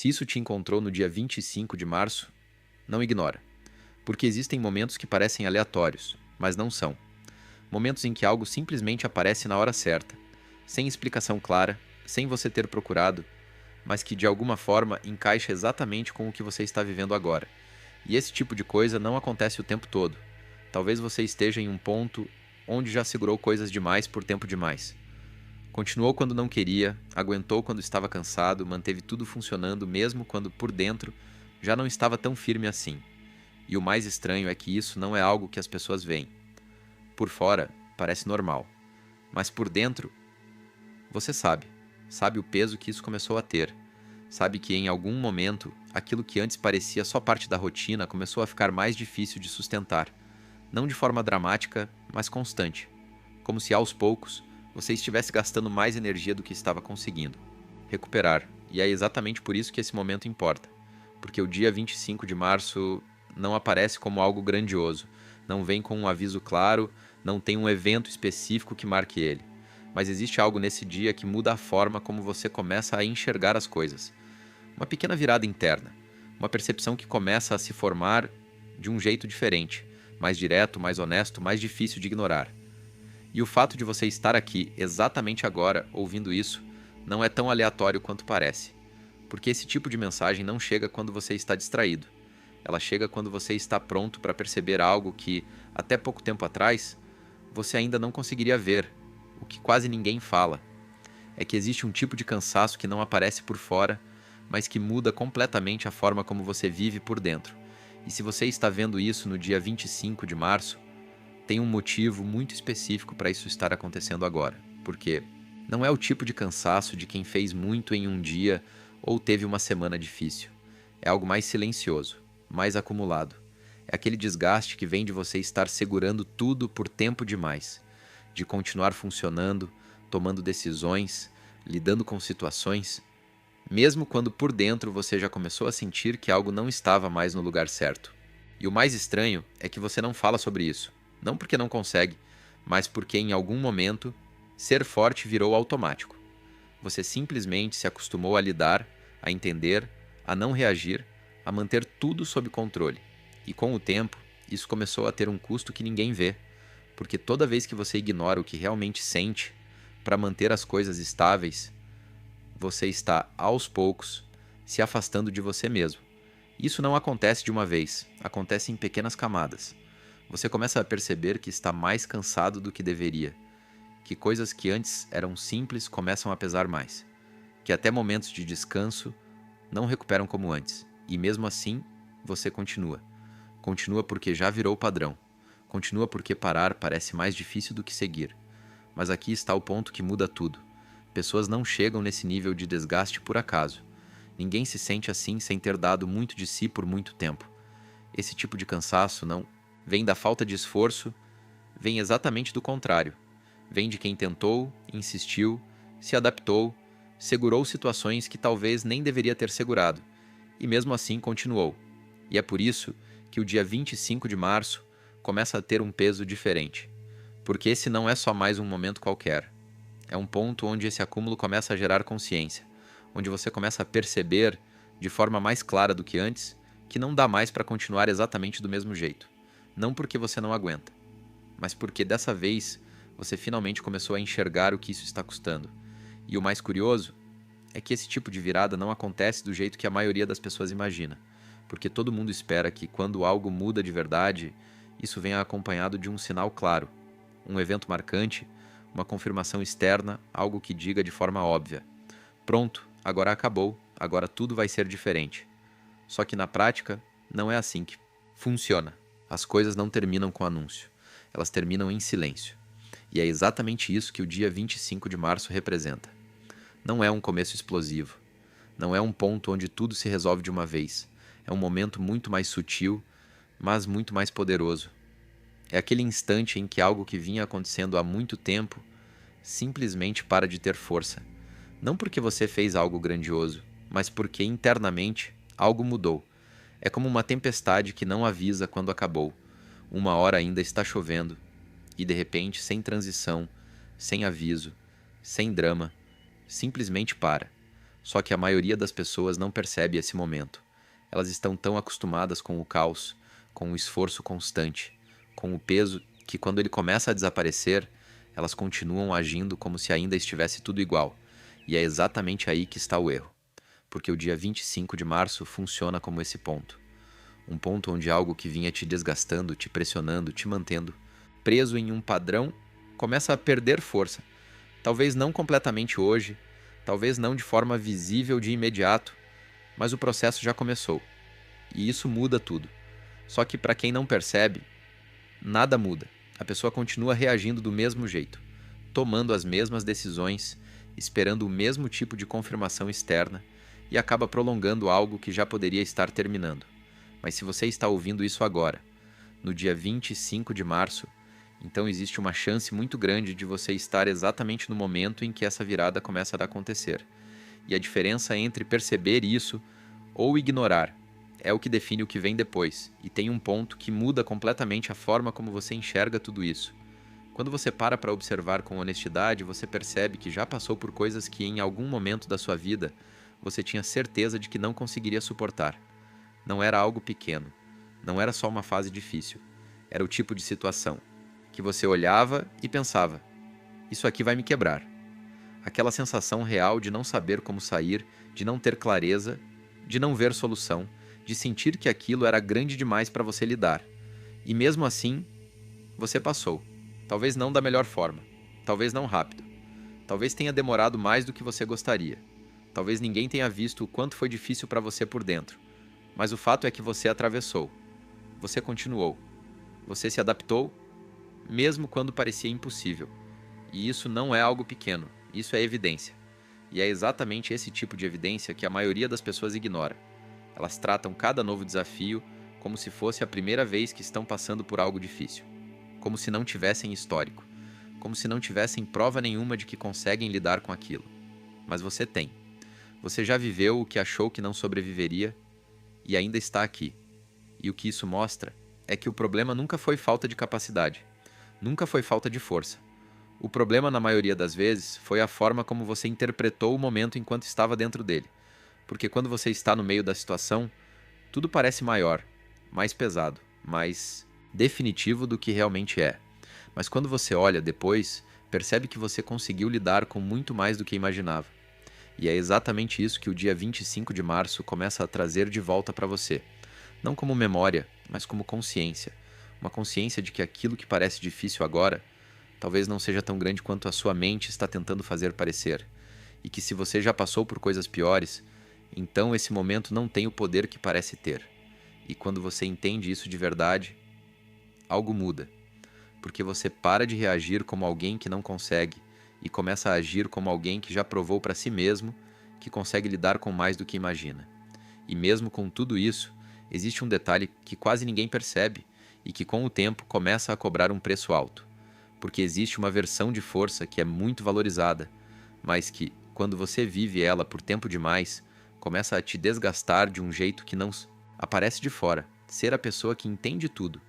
Se isso te encontrou no dia 25 de março, não ignora, porque existem momentos que parecem aleatórios, mas não são. Momentos em que algo simplesmente aparece na hora certa, sem explicação clara, sem você ter procurado, mas que de alguma forma encaixa exatamente com o que você está vivendo agora. E esse tipo de coisa não acontece o tempo todo. Talvez você esteja em um ponto onde já segurou coisas demais por tempo demais. Continuou quando não queria, aguentou quando estava cansado, manteve tudo funcionando mesmo quando por dentro já não estava tão firme assim. E o mais estranho é que isso não é algo que as pessoas veem. Por fora, parece normal. Mas por dentro, você sabe. Sabe o peso que isso começou a ter. Sabe que em algum momento, aquilo que antes parecia só parte da rotina começou a ficar mais difícil de sustentar. Não de forma dramática, mas constante. Como se aos poucos, você estivesse gastando mais energia do que estava conseguindo recuperar. E é exatamente por isso que esse momento importa. Porque o dia 25 de março não aparece como algo grandioso. Não vem com um aviso claro, não tem um evento específico que marque ele. Mas existe algo nesse dia que muda a forma como você começa a enxergar as coisas. Uma pequena virada interna. Uma percepção que começa a se formar de um jeito diferente. Mais direto, mais honesto, mais difícil de ignorar. E o fato de você estar aqui, exatamente agora, ouvindo isso, não é tão aleatório quanto parece. Porque esse tipo de mensagem não chega quando você está distraído. Ela chega quando você está pronto para perceber algo que, até pouco tempo atrás, você ainda não conseguiria ver. O que quase ninguém fala é que existe um tipo de cansaço que não aparece por fora, mas que muda completamente a forma como você vive por dentro. E se você está vendo isso no dia 25 de março, tem um motivo muito específico para isso estar acontecendo agora. Porque não é o tipo de cansaço de quem fez muito em um dia ou teve uma semana difícil. É algo mais silencioso, mais acumulado. É aquele desgaste que vem de você estar segurando tudo por tempo demais, de continuar funcionando, tomando decisões, lidando com situações, mesmo quando por dentro você já começou a sentir que algo não estava mais no lugar certo. E o mais estranho é que você não fala sobre isso, não porque não consegue, mas porque em algum momento ser forte virou automático. Você simplesmente se acostumou a lidar, a entender, a não reagir, a manter tudo sob controle. E com o tempo, isso começou a ter um custo que ninguém vê, porque toda vez que você ignora o que realmente sente para manter as coisas estáveis, você está, aos poucos, se afastando de você mesmo. Isso não acontece de uma vez, acontece em pequenas camadas. Você começa a perceber que está mais cansado do que deveria, que coisas que antes eram simples começam a pesar mais, que até momentos de descanso não recuperam como antes, e mesmo assim você continua. Continua porque já virou padrão. Continua porque parar parece mais difícil do que seguir. Mas aqui está o ponto que muda tudo. Pessoas não chegam nesse nível de desgaste por acaso. Ninguém se sente assim sem ter dado muito de si por muito tempo. Esse tipo de cansaço não vem da falta de esforço, vem exatamente do contrário. Vem de quem tentou, insistiu, se adaptou, segurou situações que talvez nem deveria ter segurado, e mesmo assim continuou. E é por isso que o dia 25 de março começa a ter um peso diferente. Porque esse não é só mais um momento qualquer. É um ponto onde esse acúmulo começa a gerar consciência, onde você começa a perceber, de forma mais clara do que antes, que não dá mais para continuar exatamente do mesmo jeito. Não porque você não aguenta, mas porque dessa vez você finalmente começou a enxergar o que isso está custando. E o mais curioso é que esse tipo de virada não acontece do jeito que a maioria das pessoas imagina, porque todo mundo espera que quando algo muda de verdade, isso venha acompanhado de um sinal claro, um evento marcante, uma confirmação externa, algo que diga de forma óbvia: pronto, agora acabou, agora tudo vai ser diferente. Só que na prática, não é assim que funciona. As coisas não terminam com anúncio, elas terminam em silêncio. E é exatamente isso que o dia 25 de março representa. Não é um começo explosivo, não é um ponto onde tudo se resolve de uma vez. É um momento muito mais sutil, mas muito mais poderoso. É aquele instante em que algo que vinha acontecendo há muito tempo simplesmente para de ter força. Não porque você fez algo grandioso, mas porque internamente algo mudou. É como uma tempestade que não avisa quando acabou. Uma hora ainda está chovendo, e de repente, sem transição, sem aviso, sem drama, simplesmente para. Só que a maioria das pessoas não percebe esse momento. Elas estão tão acostumadas com o caos, com o esforço constante, com o peso, que quando ele começa a desaparecer, elas continuam agindo como se ainda estivesse tudo igual. E é exatamente aí que está o erro. Porque o dia 25 de março funciona como esse ponto. Um ponto onde algo que vinha te desgastando, te pressionando, te mantendo preso em um padrão começa a perder força. Talvez não completamente hoje, talvez não de forma visível de imediato, mas o processo já começou. E isso muda tudo. Só que para quem não percebe, nada muda. A pessoa continua reagindo do mesmo jeito, tomando as mesmas decisões, esperando o mesmo tipo de confirmação externa e acaba prolongando algo que já poderia estar terminando. Mas se você está ouvindo isso agora, no dia 25 de março, então existe uma chance muito grande de você estar exatamente no momento em que essa virada começa a acontecer. E a diferença entre perceber isso ou ignorar é o que define o que vem depois, e tem um ponto que muda completamente a forma como você enxerga tudo isso. Quando você para observar com honestidade, você percebe que já passou por coisas que em algum momento da sua vida você tinha certeza de que não conseguiria suportar. Não era algo pequeno, não era só uma fase difícil, era o tipo de situação que você olhava e pensava: isso aqui vai me quebrar. Aquela sensação real de não saber como sair, de não ter clareza, de não ver solução, de sentir que aquilo era grande demais para você lidar. E mesmo assim, você passou. Talvez não da melhor forma, talvez não rápido, talvez tenha demorado mais do que você gostaria. Talvez ninguém tenha visto o quanto foi difícil para você por dentro. Mas o fato é que você atravessou. Você continuou. Você se adaptou, mesmo quando parecia impossível. E isso não é algo pequeno, isso é evidência. E é exatamente esse tipo de evidência que a maioria das pessoas ignora. Elas tratam cada novo desafio como se fosse a primeira vez que estão passando por algo difícil. Como se não tivessem histórico. Como se não tivessem prova nenhuma de que conseguem lidar com aquilo. Mas você tem. Você já viveu o que achou que não sobreviveria e ainda está aqui. E o que isso mostra é que o problema nunca foi falta de capacidade. Nunca foi falta de força. O problema, na maioria das vezes, foi a forma como você interpretou o momento enquanto estava dentro dele. Porque quando você está no meio da situação, tudo parece maior, mais pesado, mais definitivo do que realmente é. Mas quando você olha depois, percebe que você conseguiu lidar com muito mais do que imaginava. E é exatamente isso que o dia 25 de março começa a trazer de volta para você. Não como memória, mas como consciência. Uma consciência de que aquilo que parece difícil agora talvez não seja tão grande quanto a sua mente está tentando fazer parecer. E que se você já passou por coisas piores, então esse momento não tem o poder que parece ter. E quando você entende isso de verdade, algo muda. Porque você para de reagir como alguém que não consegue e começa a agir como alguém que já provou para si mesmo que consegue lidar com mais do que imagina. E mesmo com tudo isso, existe um detalhe que quase ninguém percebe e que com o tempo começa a cobrar um preço alto. Porque existe uma versão de força que é muito valorizada, mas que, quando você vive ela por tempo demais, começa a te desgastar de um jeito que não aparece de fora. Ser a pessoa que entende tudo,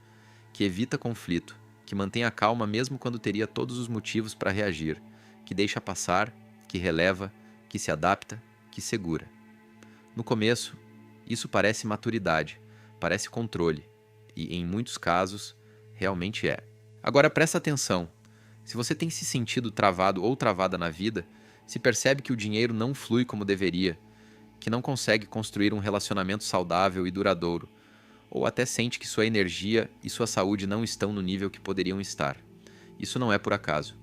que evita conflito, que mantém a calma mesmo quando teria todos os motivos para reagir, que deixa passar, que releva, que se adapta, que segura. No começo, isso parece maturidade, parece controle, e em muitos casos, realmente é. Agora presta atenção, se você tem se sentido travado ou travada na vida, se percebe que o dinheiro não flui como deveria, que não consegue construir um relacionamento saudável e duradouro, ou até sente que sua energia e sua saúde não estão no nível que poderiam estar. Isso não é por acaso.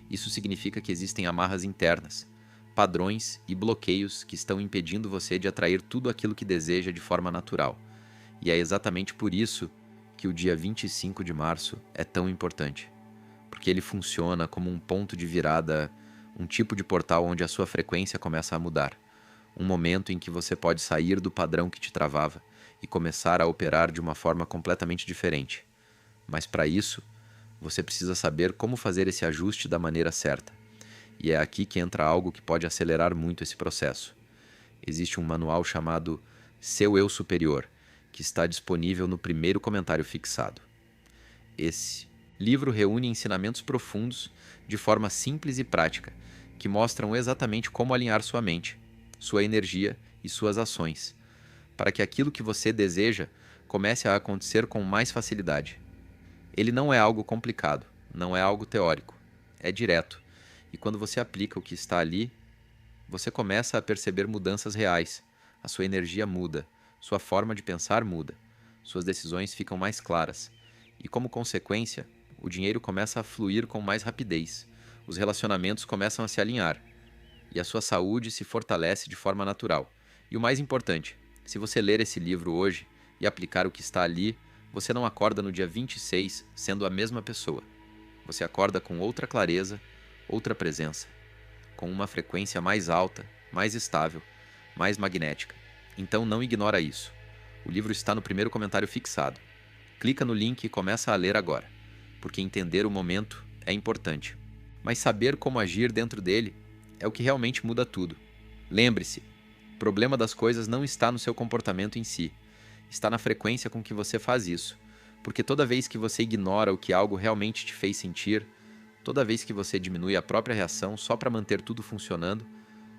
Isso significa que existem amarras internas, padrões e bloqueios que estão impedindo você de atrair tudo aquilo que deseja de forma natural. E é exatamente por isso que o dia 25 de março é tão importante. Porque ele funciona como um ponto de virada, um tipo de portal onde a sua frequência começa a mudar. Um momento em que você pode sair do padrão que te travava e começar a operar de uma forma completamente diferente. Mas para isso, você precisa saber como fazer esse ajuste da maneira certa. E é aqui que entra algo que pode acelerar muito esse processo. Existe um manual chamado Seu Eu Superior, que está disponível no primeiro comentário fixado. Esse livro reúne ensinamentos profundos de forma simples e prática, que mostram exatamente como alinhar sua mente, sua energia e suas ações, para que aquilo que você deseja comece a acontecer com mais facilidade. Ele não é algo complicado, não é algo teórico, é direto. E quando você aplica o que está ali, você começa a perceber mudanças reais. A sua energia muda, sua forma de pensar muda, suas decisões ficam mais claras. E como consequência, o dinheiro começa a fluir com mais rapidez, os relacionamentos começam a se alinhar e a sua saúde se fortalece de forma natural. E o mais importante, se você ler esse livro hoje e aplicar o que está ali, você não acorda no dia 26 sendo a mesma pessoa. Você acorda com outra clareza, outra presença, com uma frequência mais alta, mais estável, mais magnética. Então não ignora isso. O livro está no primeiro comentário fixado. Clica no link e começa a ler agora, porque entender o momento é importante. Mas saber como agir dentro dele é o que realmente muda tudo. Lembre-se, o problema das coisas não está no seu comportamento em si, está na frequência com que você faz isso, porque toda vez que você ignora o que algo realmente te fez sentir, toda vez que você diminui a própria reação só para manter tudo funcionando,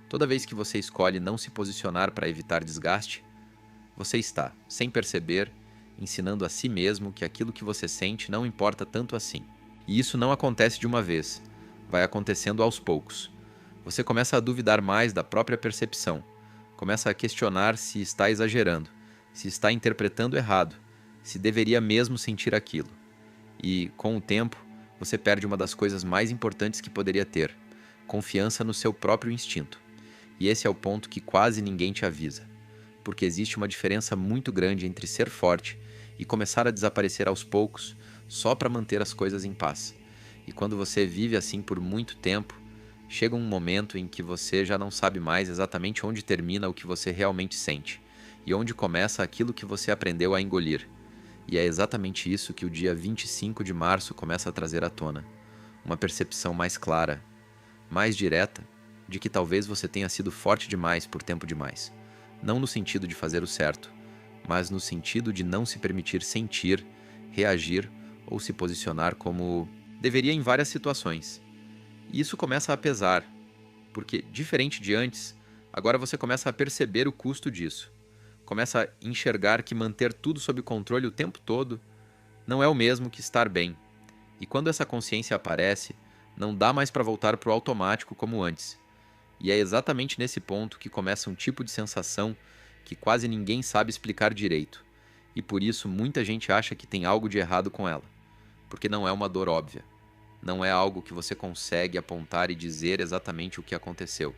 toda vez que você escolhe não se posicionar para evitar desgaste, você está, sem perceber, ensinando a si mesmo que aquilo que você sente não importa tanto assim. E isso não acontece de uma vez, vai acontecendo aos poucos. Você começa a duvidar mais da própria percepção, começa a questionar se está exagerando, se está interpretando errado, se deveria mesmo sentir aquilo. E, com o tempo, você perde uma das coisas mais importantes que poderia ter: confiança no seu próprio instinto. E esse é o ponto que quase ninguém te avisa, porque existe uma diferença muito grande entre ser forte e começar a desaparecer aos poucos só para manter as coisas em paz. E quando você vive assim por muito tempo, chega um momento em que você já não sabe mais exatamente onde termina o que você realmente sente e onde começa aquilo que você aprendeu a engolir. E é exatamente isso que o dia 25 de março começa a trazer à tona. Uma percepção mais clara, mais direta, de que talvez você tenha sido forte demais por tempo demais. Não no sentido de fazer o certo, mas no sentido de não se permitir sentir, reagir ou se posicionar como deveria em várias situações. E isso começa a pesar, porque, diferente de antes, agora você começa a perceber o custo disso. Começa a enxergar que manter tudo sob controle o tempo todo não é o mesmo que estar bem. E quando essa consciência aparece, não dá mais para voltar para o automático como antes. E é exatamente nesse ponto que começa um tipo de sensação que quase ninguém sabe explicar direito. E por isso muita gente acha que tem algo de errado com ela. Porque não é uma dor óbvia. Não é algo que você consegue apontar e dizer exatamente o que aconteceu.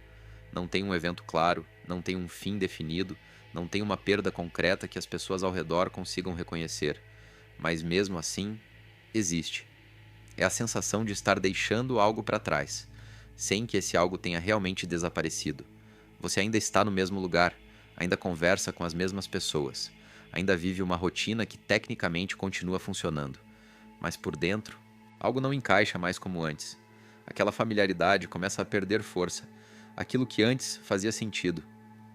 Não tem um evento claro, não tem um fim definido, não tem uma perda concreta que as pessoas ao redor consigam reconhecer. Mas mesmo assim, existe. É a sensação de estar deixando algo para trás, sem que esse algo tenha realmente desaparecido. Você ainda está no mesmo lugar, ainda conversa com as mesmas pessoas, ainda vive uma rotina que tecnicamente continua funcionando. Mas por dentro, algo não encaixa mais como antes. Aquela familiaridade começa a perder força. Aquilo que antes fazia sentido,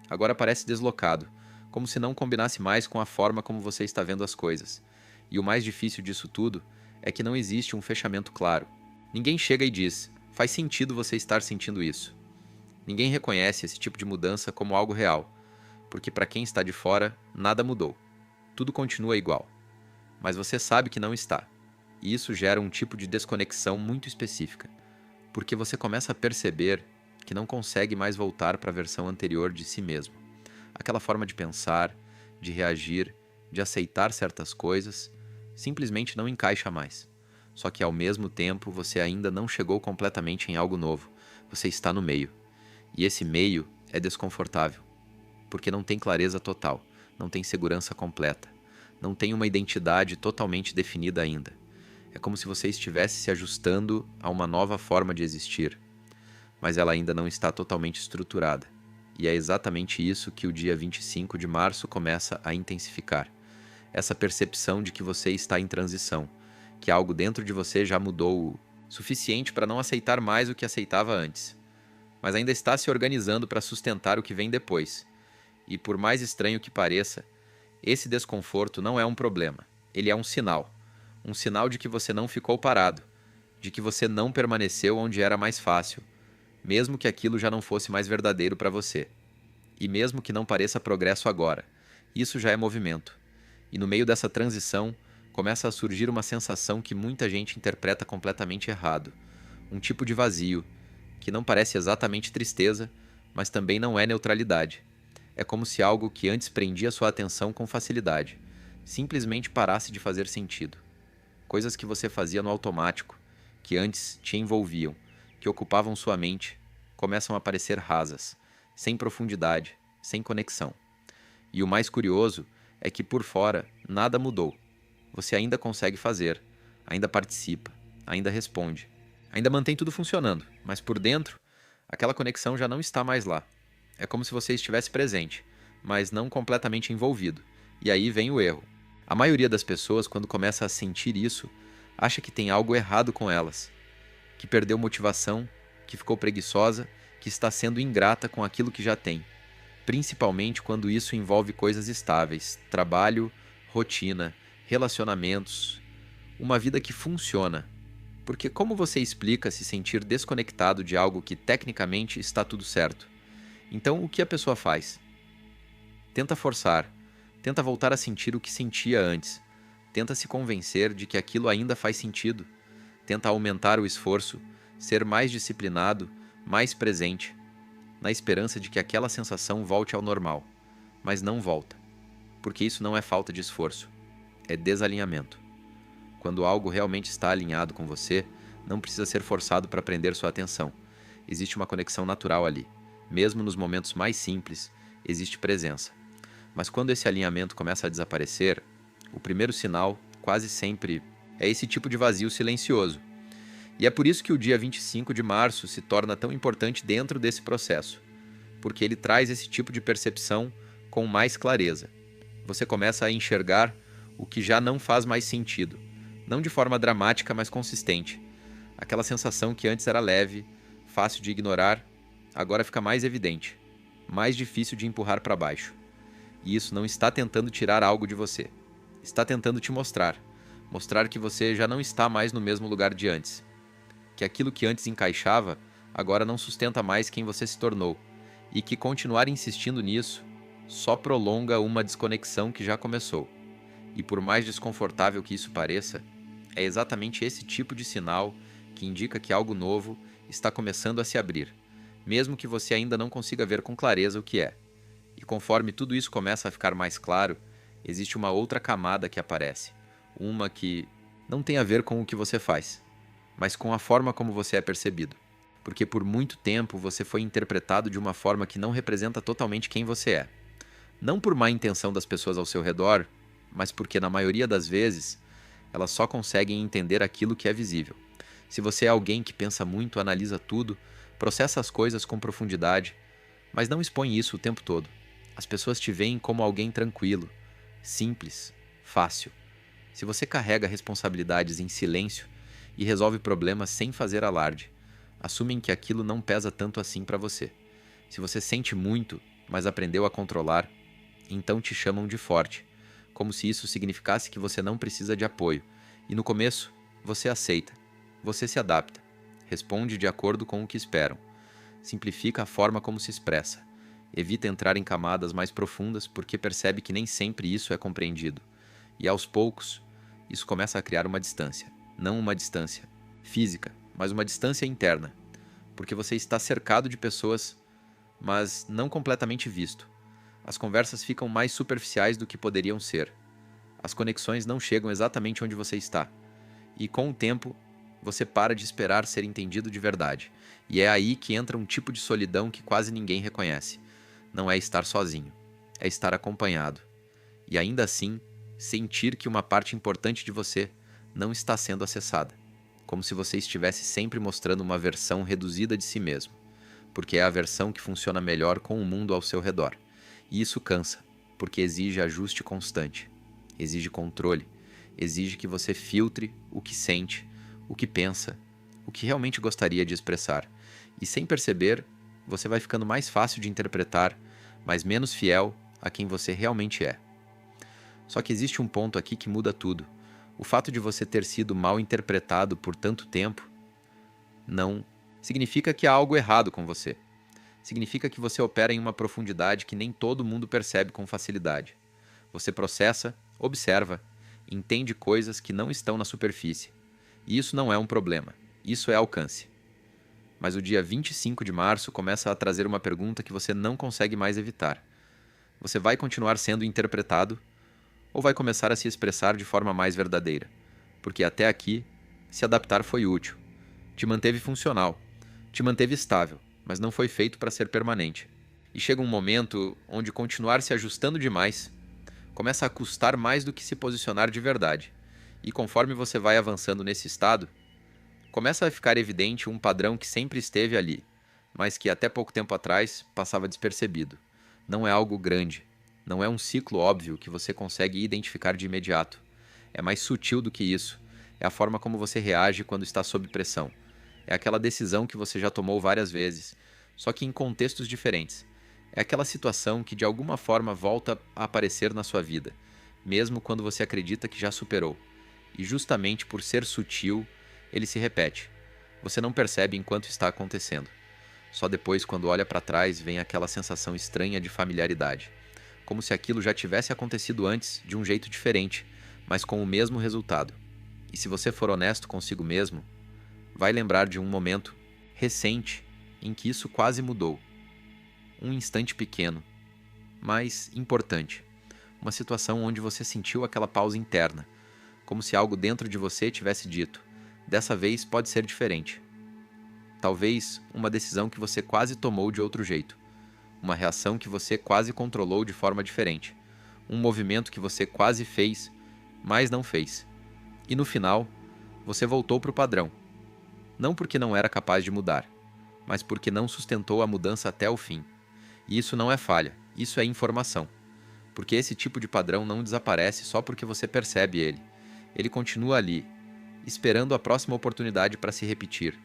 agora parece deslocado, como se não combinasse mais com a forma como você está vendo as coisas. E o mais difícil disso tudo é que não existe um fechamento claro. Ninguém chega e diz: faz sentido você estar sentindo isso. Ninguém reconhece esse tipo de mudança como algo real, porque para quem está de fora, nada mudou. Tudo continua igual. Mas você sabe que não está. E isso gera um tipo de desconexão muito específica, porque você começa a perceber que não consegue mais voltar para a versão anterior de si mesmo. Aquela forma de pensar, de reagir, de aceitar certas coisas, simplesmente não encaixa mais. Só que ao mesmo tempo você ainda não chegou completamente em algo novo. Você está no meio. E esse meio é desconfortável, porque não tem clareza total, não tem segurança completa, não tem uma identidade totalmente definida ainda. É como se você estivesse se ajustando a uma nova forma de existir, mas ela ainda não está totalmente estruturada. E é exatamente isso que o dia 25 de março começa a intensificar. Essa percepção de que você está em transição, que algo dentro de você já mudou o suficiente para não aceitar mais o que aceitava antes, mas ainda está se organizando para sustentar o que vem depois. E por mais estranho que pareça, esse desconforto não é um problema, ele é um sinal. Um sinal de que você não ficou parado, de que você não permaneceu onde era mais fácil, mesmo que aquilo já não fosse mais verdadeiro para você. E mesmo que não pareça progresso agora, isso já é movimento. E no meio dessa transição, começa a surgir uma sensação que muita gente interpreta completamente errado. Um tipo de vazio, que não parece exatamente tristeza, mas também não é neutralidade. É como se algo que antes prendia sua atenção com facilidade, simplesmente parasse de fazer sentido. Coisas que você fazia no automático, que antes te envolviam, que ocupavam sua mente, começam a parecer rasas, sem profundidade, sem conexão. E o mais curioso é que por fora nada mudou. Você ainda consegue fazer, ainda participa, ainda responde, ainda mantém tudo funcionando, mas por dentro, aquela conexão já não está mais lá. É como se você estivesse presente, mas não completamente envolvido. E aí vem o erro. A maioria das pessoas, quando começa a sentir isso, acha que tem algo errado com elas, que perdeu motivação, que ficou preguiçosa, que está sendo ingrata com aquilo que já tem. Principalmente quando isso envolve coisas estáveis, trabalho, rotina, relacionamentos, uma vida que funciona. Porque como você explica se sentir desconectado de algo que tecnicamente está tudo certo? Então, o que a pessoa faz? Tenta forçar, tenta voltar a sentir o que sentia antes, tenta se convencer de que aquilo ainda faz sentido, tenta aumentar o esforço, ser mais disciplinado, mais presente, na esperança de que aquela sensação volte ao normal. Mas não volta, porque isso não é falta de esforço, é desalinhamento. Quando algo realmente está alinhado com você, não precisa ser forçado para prender sua atenção. Existe uma conexão natural ali. Mesmo nos momentos mais simples, existe presença. Mas quando esse alinhamento começa a desaparecer, o primeiro sinal, quase sempre, é esse tipo de vazio silencioso. E é por isso que o dia 25 de março se torna tão importante dentro desse processo, porque ele traz esse tipo de percepção com mais clareza. Você começa a enxergar o que já não faz mais sentido, não de forma dramática, mas consistente. Aquela sensação que antes era leve, fácil de ignorar, agora fica mais evidente, mais difícil de empurrar para baixo. E isso não está tentando tirar algo de você. Está tentando te mostrar que você já não está mais no mesmo lugar de antes. Que aquilo que antes encaixava, agora não sustenta mais quem você se tornou. E que continuar insistindo nisso só prolonga uma desconexão que já começou. E por mais desconfortável que isso pareça, é exatamente esse tipo de sinal que indica que algo novo está começando a se abrir, mesmo que você ainda não consiga ver com clareza o que é. E conforme tudo isso começa a ficar mais claro, existe uma outra camada que aparece. Uma que não tem a ver com o que você faz, mas com a forma como você é percebido. Porque por muito tempo você foi interpretado de uma forma que não representa totalmente quem você é. Não por má intenção das pessoas ao seu redor, mas porque na maioria das vezes elas só conseguem entender aquilo que é visível. Se você é alguém que pensa muito, analisa tudo, processa as coisas com profundidade, mas não expõe isso o tempo todo. As pessoas te veem como alguém tranquilo, simples, fácil. Se você carrega responsabilidades em silêncio e resolve problemas sem fazer alarde, assumem que aquilo não pesa tanto assim para você. Se você sente muito, mas aprendeu a controlar, então te chamam de forte, como se isso significasse que você não precisa de apoio. E no começo, você aceita, você se adapta, responde de acordo com o que esperam, simplifica a forma como se expressa, evita entrar em camadas mais profundas porque percebe que nem sempre isso é compreendido. E aos poucos, isso começa a criar uma distância. Não uma distância física, mas uma distância interna. Porque você está cercado de pessoas, mas não completamente visto. As conversas ficam mais superficiais do que poderiam ser. As conexões não chegam exatamente onde você está. E com o tempo, você para de esperar ser entendido de verdade. E é aí que entra um tipo de solidão que quase ninguém reconhece. Não é estar sozinho, é estar acompanhado. E ainda assim, sentir que uma parte importante de você não está sendo acessada. Como se você estivesse sempre mostrando uma versão reduzida de si mesmo. Porque é a versão que funciona melhor com o mundo ao seu redor. E isso cansa, porque exige ajuste constante. Exige controle. Exige que você filtre o que sente, o que pensa, o que realmente gostaria de expressar. E sem perceber, você vai ficando mais fácil de interpretar, mas menos fiel a quem você realmente é. Só que existe um ponto aqui que muda tudo. O fato de você ter sido mal interpretado por tanto tempo não significa que há algo errado com você. Significa que você opera em uma profundidade que nem todo mundo percebe com facilidade. Você processa, observa, entende coisas que não estão na superfície. E isso não é um problema, isso é alcance. Mas o dia 25 de março começa a trazer uma pergunta que você não consegue mais evitar. Você vai continuar sendo interpretado ou vai começar a se expressar de forma mais verdadeira? Porque até aqui, se adaptar foi útil. Te manteve funcional, te manteve estável, mas não foi feito para ser permanente. E chega um momento onde continuar se ajustando demais começa a custar mais do que se posicionar de verdade. E conforme você vai avançando nesse estado, começa a ficar evidente um padrão que sempre esteve ali, mas que até pouco tempo atrás passava despercebido. Não é algo grande, não é um ciclo óbvio que você consegue identificar de imediato. É mais sutil do que isso. É a forma como você reage quando está sob pressão. É aquela decisão que você já tomou várias vezes, só que em contextos diferentes. É aquela situação que de alguma forma volta a aparecer na sua vida, mesmo quando você acredita que já superou. E justamente por ser sutil, ele se repete. Você não percebe enquanto está acontecendo. Só depois, quando olha para trás, vem aquela sensação estranha de familiaridade. Como se aquilo já tivesse acontecido antes, de um jeito diferente, mas com o mesmo resultado. E se você for honesto consigo mesmo, vai lembrar de um momento recente em que isso quase mudou. Um instante pequeno, mas importante. Uma situação onde você sentiu aquela pausa interna, como se algo dentro de você tivesse dito: dessa vez pode ser diferente. Talvez uma decisão que você quase tomou de outro jeito. Uma reação que você quase controlou de forma diferente. Um movimento que você quase fez, mas não fez. E no final, você voltou para o padrão. Não porque não era capaz de mudar, mas porque não sustentou a mudança até o fim. E isso não é falha, isso é informação. Porque esse tipo de padrão não desaparece só porque você percebe ele. Ele continua ali, esperando a próxima oportunidade para se repetir.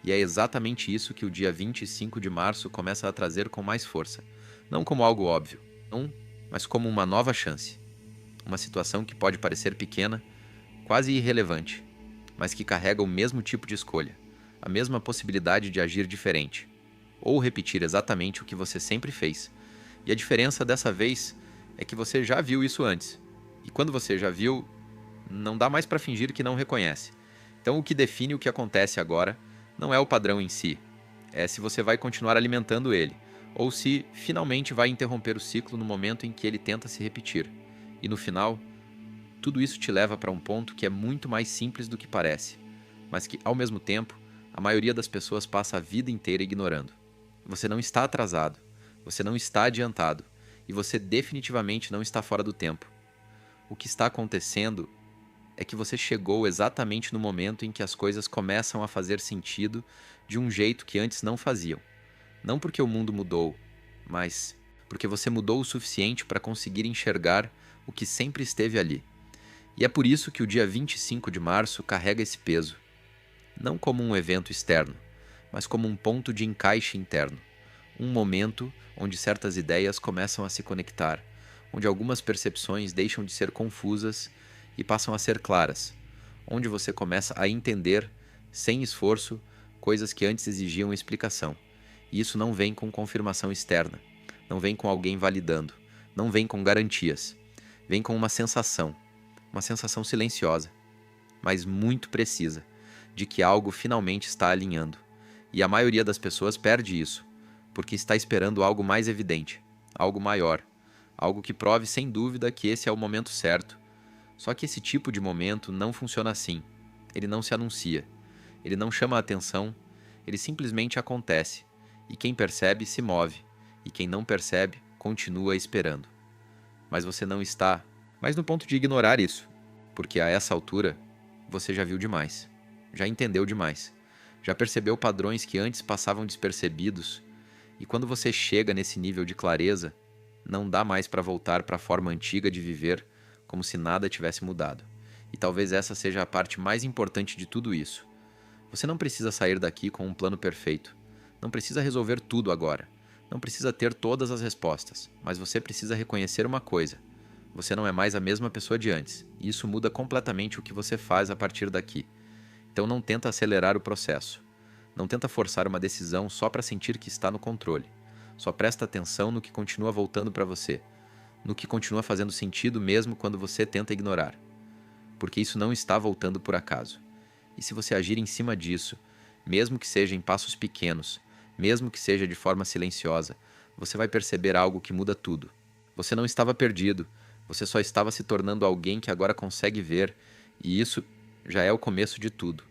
E é exatamente isso que o dia 25 de março começa a trazer com mais força. Não como algo óbvio, não, mas como uma nova chance. Uma situação que pode parecer pequena, quase irrelevante, mas que carrega o mesmo tipo de escolha, a mesma possibilidade de agir diferente, ou repetir exatamente o que você sempre fez. E a diferença dessa vez é que você já viu isso antes. E quando você já viu, não dá mais para fingir que não reconhece. Então o que define o que acontece agora não é o padrão em si, é se você vai continuar alimentando ele, ou se finalmente vai interromper o ciclo no momento em que ele tenta se repetir. E no final, tudo isso te leva para um ponto que é muito mais simples do que parece, mas que, ao mesmo tempo, a maioria das pessoas passa a vida inteira ignorando. Você não está atrasado, você não está adiantado, e você definitivamente não está fora do tempo. O que está acontecendo é que você chegou exatamente no momento em que as coisas começam a fazer sentido de um jeito que antes não faziam. Não porque o mundo mudou, mas porque você mudou o suficiente para conseguir enxergar o que sempre esteve ali. E é por isso que o dia 25 de março carrega esse peso. Não como um evento externo, mas como um ponto de encaixe interno. Um momento onde certas ideias começam a se conectar, onde algumas percepções deixam de ser confusas e passam a ser claras, onde você começa a entender, sem esforço, coisas que antes exigiam explicação. E isso não vem com confirmação externa, não vem com alguém validando, não vem com garantias. Vem com uma sensação silenciosa, mas muito precisa, de que algo finalmente está alinhando. E a maioria das pessoas perde isso, porque está esperando algo mais evidente, algo maior, algo que prove sem dúvida que esse é o momento certo. Só que esse tipo de momento não funciona assim. Ele não se anuncia, ele não chama a atenção, ele simplesmente acontece. E quem percebe se move, e quem não percebe continua esperando. Mas você não está mais no ponto de ignorar isso, porque a essa altura você já viu demais, já entendeu demais, já percebeu padrões que antes passavam despercebidos, e quando você chega nesse nível de clareza, não dá mais para voltar para a forma antiga de viver como se nada tivesse mudado. E talvez essa seja a parte mais importante de tudo isso. Você não precisa sair daqui com um plano perfeito. Não precisa resolver tudo agora. Não precisa ter todas as respostas. Mas você precisa reconhecer uma coisa. Você não é mais a mesma pessoa de antes. E isso muda completamente o que você faz a partir daqui. Então não tenta acelerar o processo. Não tenta forçar uma decisão só para sentir que está no controle. Só presta atenção no que continua voltando para você, no que continua fazendo sentido mesmo quando você tenta ignorar. Porque isso não está voltando por acaso. E se você agir em cima disso, mesmo que seja em passos pequenos, mesmo que seja de forma silenciosa, você vai perceber algo que muda tudo. Você não estava perdido, você só estava se tornando alguém que agora consegue ver, e isso já é o começo de tudo.